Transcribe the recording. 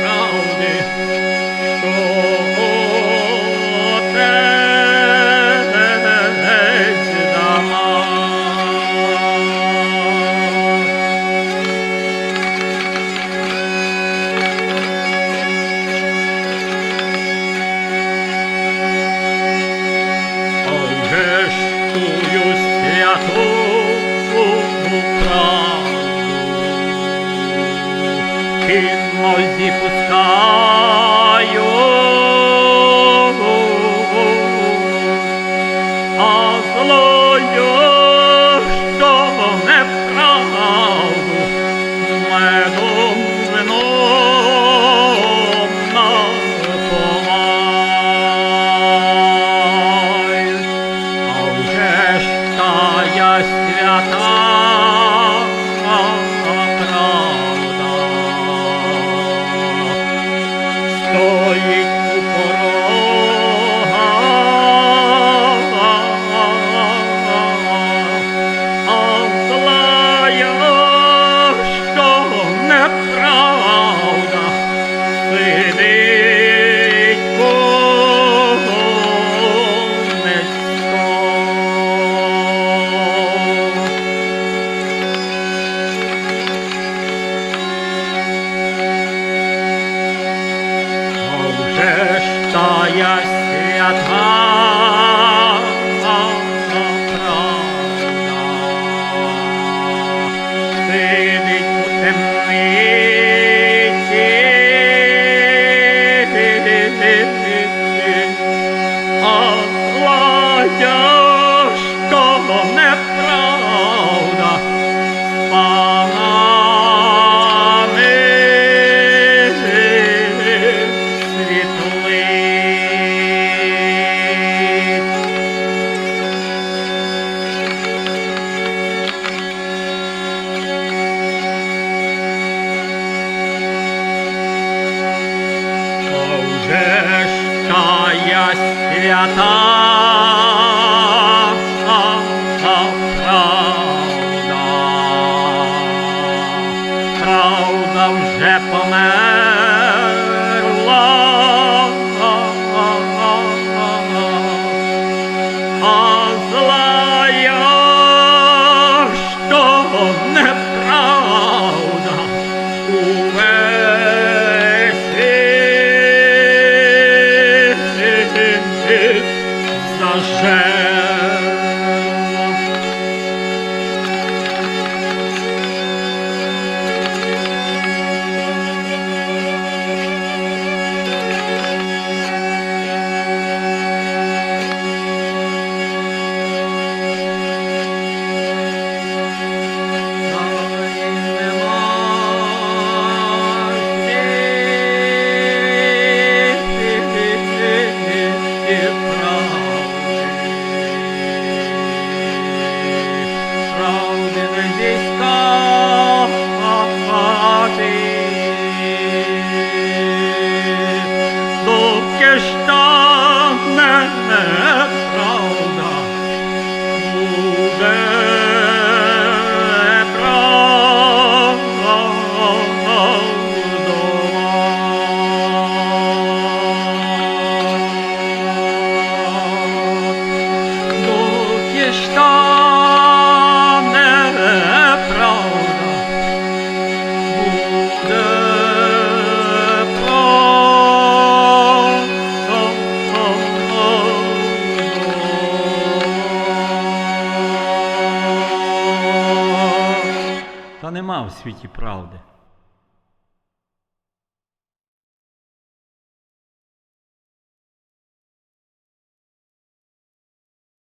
правди, що отець дала. Вже ж тую святу правду кінно зіпускаю, а злою, що неправду медом вином напомай. А вже ж тая свята правда стоїть у порога, а злая, що неправда, сидить понизько. Вже ж тая свята правда сидить у темниці, а злая, що неправда, панами світлить. Вже ж тая свята правда вже померла, а злая, що неправда, увесь світ зажерла. Правди не зіскати, доки ж та неправда буде правдова. Доки ж та та нема в світі правди.